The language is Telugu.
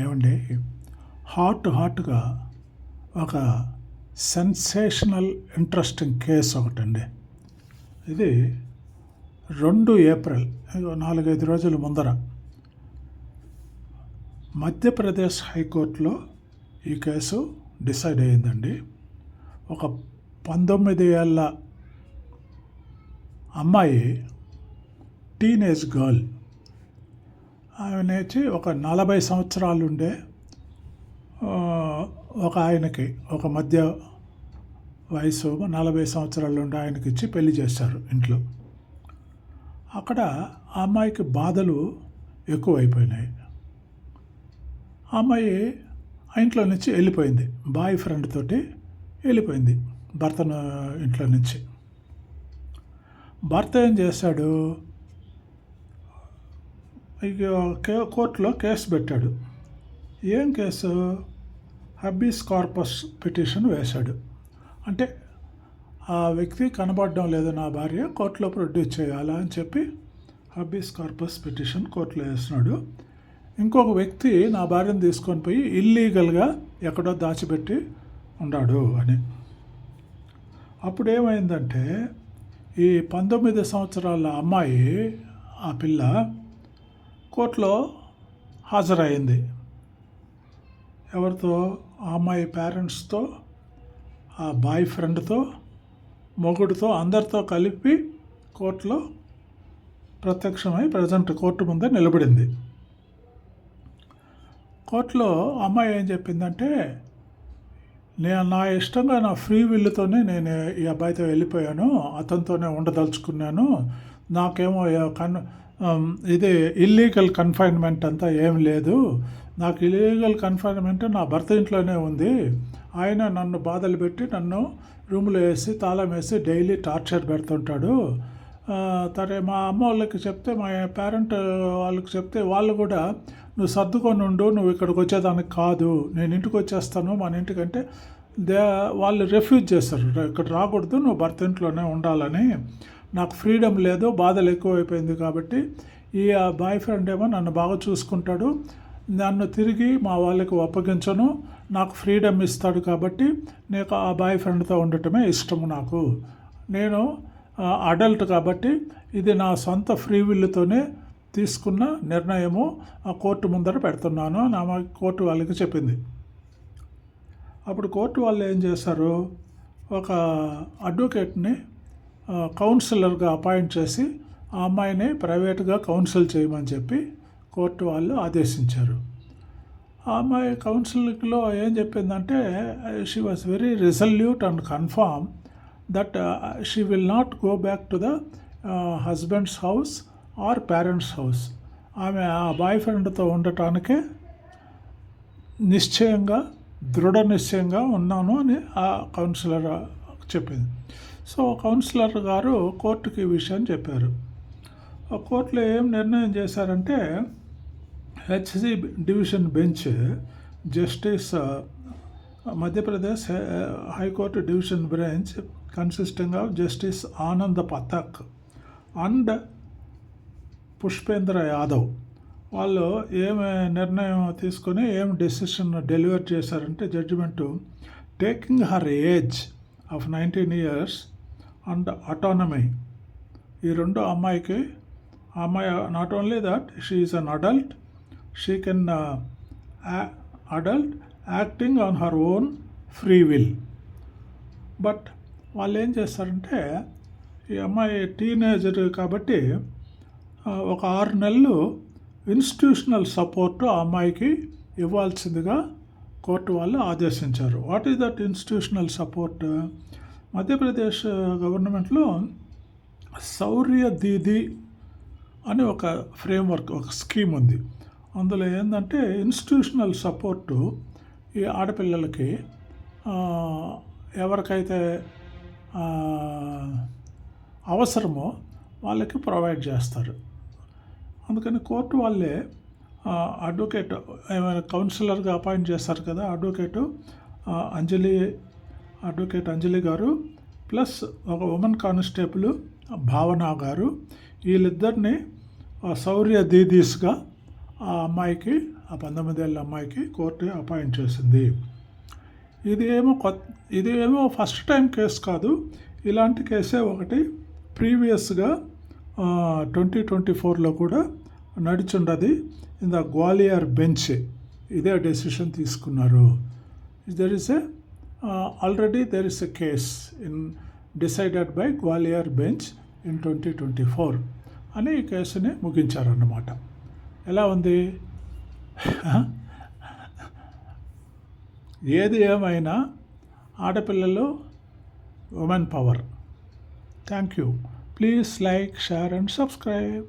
ఏమండి, హాట్గా ఒక సెన్సేషనల్ ఇంట్రెస్టింగ్ కేసు ఒకటండి. ఇది 2 ఏప్రిల్ 4-5 రోజుల ముందర మధ్యప్రదేశ్ హైకోర్టులో ఈ కేసు డిసైడ్ అయ్యిందండి. ఒక 19 ఏళ్ళ అమ్మాయి, టీనేజ్ గర్ల్, ఆమెనేచి ఒక 40 సంవత్సరాలు ఉండే ఒక ఆయనకి, ఒక మధ్య వయసు 40 సంవత్సరాలు ఉండే ఆయనకి ఇచ్చి పెళ్లి చేశారు ఇంట్లో. అక్కడ ఆ అమ్మాయికి బాధలు ఎక్కువైపోయినాయి. ఆ అమ్మాయి ఆ ఇంట్లో నుంచి వెళ్ళిపోయింది, బాయ్ ఫ్రెండ్ తోటి వెళ్ళిపోయింది భర్తను ఇంట్లో నుంచి. భర్త ఏం చేశాడు, కోర్టులో కేసు పెట్టాడు. ఏం కేసు? హబీస్ కార్పస్ పిటిషన్ వేశాడు. అంటే ఆ వ్యక్తి కనబడడం లేదు నా భార్య, కోర్టులో ప్రొడ్యూస్ చేయాలా అని చెప్పి హబీస్ కార్పస్ పిటిషన్ కోర్టులో వేసినాడు. ఇంకొక వ్యక్తి నా భార్యను తీసుకొని పోయి ఇల్లీగల్గా ఎక్కడో దాచిపెట్టి ఉన్నాడు అని. అప్పుడు ఏమైందంటే, ఈ 19 సంవత్సరాల అమ్మాయి, ఆ పిల్ల కోర్టులో హాజరైంది. ఎవరితో? ఆ అమ్మాయి పేరెంట్స్తో, ఆ బాయ్ ఫ్రెండ్తో, మొగుడితో, అందరితో కలిపి కోర్టులో ప్రత్యక్షమై ప్రజెంట్ కోర్టు ముందే నిలబడింది. కోర్టులో అమ్మాయి ఏం చెప్పిందంటే, నా ఇష్టంగా నా ఫ్రీ విల్లుతోనే నేను ఈ అబ్బాయితో వెళ్ళిపోయాను, అతనితోనే ఉండదలుచుకున్నాను, నాకేమో ఇది ఇల్లీగల్ కన్ఫైన్మెంట్ అంతా ఏం లేదు, నాకు ఇల్లీగల్ కన్ఫైన్మెంట్ నా భర్త ఇంట్లోనే ఉంది, ఆయన నన్ను బాధలు పెట్టి నన్ను రూమ్లో వేసి తాళం వేసి డైలీ టార్చర్ పెడుతుంటాడు. సరే, మా అమ్మ వాళ్ళకి చెప్తే, మా పేరెంట్ వాళ్ళకి చెప్తే వాళ్ళు కూడా నువ్వు సర్దుకొని ఉండు, నువ్వు ఇక్కడికి వచ్చేదానికి కాదు, నేను ఇంటికి వచ్చేస్తాను మన ఇంటికంటే వాళ్ళు రిఫ్యూజ్ చేస్తారు, ఇక్కడ రాకూడదు, నువ్వు భర్త ఇంట్లోనే ఉండాలని, నాకు ఫ్రీడమ్ లేదు, బాధలు ఎక్కువైపోయింది కాబట్టి ఈ బాయ్ ఫ్రెండ్ ఏమో నన్ను బాగా చూసుకుంటాడు, నన్ను తిరిగి మా వాళ్ళకి అప్పగించను, నాకు ఫ్రీడమ్ ఇస్తాడు కాబట్టి నీకు ఆ బాయ్ ఫ్రెండ్తో ఉండటమే ఇష్టము, నాకు నేను అడల్ట్ కాబట్టి ఇది నా సొంత ఫ్రీ విల్లుతోనే తీసుకున్న నిర్ణయము, ఆ కోర్టు ముందర పెడుతున్నాను నా కోర్టు వాళ్ళకి చెప్పింది. అప్పుడు కోర్టు వాళ్ళు ఏం చేశారు, ఒక అడ్వకేట్ని కౌన్సిలర్గా అపాయింట్ చేసి ఆ అమ్మాయిని ప్రైవేట్గా కౌన్సిల్ చేయమని చెప్పి కోర్టు వాళ్ళు ఆదేశించారు. ఆ అమ్మాయి కౌన్సిలింగ్లో ఏం చెప్పిందంటే, she was very resolute and confirm that she will not go back to the husband's house or parents house. ఆమె ఆ బాయ్ ఫ్రెండ్తో ఉండటానికే దృఢ నిశ్చయంగా ఉన్నాను అని ఆ కౌన్సిలర్ చెప్పింది. సో కౌన్సిలర్ గారు కోర్టుకి ఈ విషయం చెప్పారు. కోర్టులో ఏం నిర్ణయం చేశారంటే, HC division bench justice Madhya Pradesh high court division bench consisting of justice Anand Pathak and Pushpendra Yadav వాళ్ళు ఏమి నిర్ణయం తీసుకొని ఏం డెసిషన్ డెలివర్ చేశారంటే, judgement, taking her age of 19 years and autonomy, ఈ రెండు అమ్మాయికి, అమ్మాయి not only that she is an adult, she can adult acting on her own free will. But వాళ్ళు ఏం చేస్తారంటే, ఈ అమ్మాయి టీనేజర్ కాబట్టి ఒక 6 నెలలు ఇన్స్టిట్యూషనల్ సపోర్ట్ ఆ అమ్మాయికి ఇవ్వాల్సిందిగా కోర్టు వాళ్ళు ఆదేశించారు. What is that institutional support? Madhya Pradesh గవర్నమెంట్లో శౌర్య దీదీ అని ఒక ఫ్రేమ్వర్క్, ఒక స్కీమ్ ఉంది. అందులో ఏంటంటే ఇన్స్టిట్యూషనల్ సపోర్టు ఈ ఆడపిల్లలకి ఎవరికైతే అవసరమో వాళ్ళకి ప్రొవైడ్ చేస్తారు. అందుకని కోర్టు వాళ్ళే అడ్వకేట్ ఏమైనా కౌన్సిలర్గా అపాయింట్ చేస్తారు కదా, అడ్వకేట్ అంజలి గారు ప్లస్ ఒక ఉమెన్ కానిస్టేబుల్ భావన గారు, వీళ్ళిద్దరిని శౌర్య దీదీస్గా ఆ అమ్మాయికి ఆ 19 ఏళ్ళ అమ్మాయికి కోర్టు అపాయింట్ చేసింది. ఇది ఏమో ఫస్ట్ టైం కేసు కాదు. ఇలాంటి కేసే ఒకటి ప్రీవియస్గా 2024లో కూడా నడిచుండది. ఇన్ ద గ్వాలియర్ బెంచ్ ఇదే డెసిషన్ తీసుకున్నారు. Already there is a case decided by Gwalior bench in 2024 అని ఈ కేసుని ముగించారన్నమాట. ఎలా ఉంది? ఏది ఏమైనా ఆడపిల్లలు women power. Thank you. Please like, share and subscribe.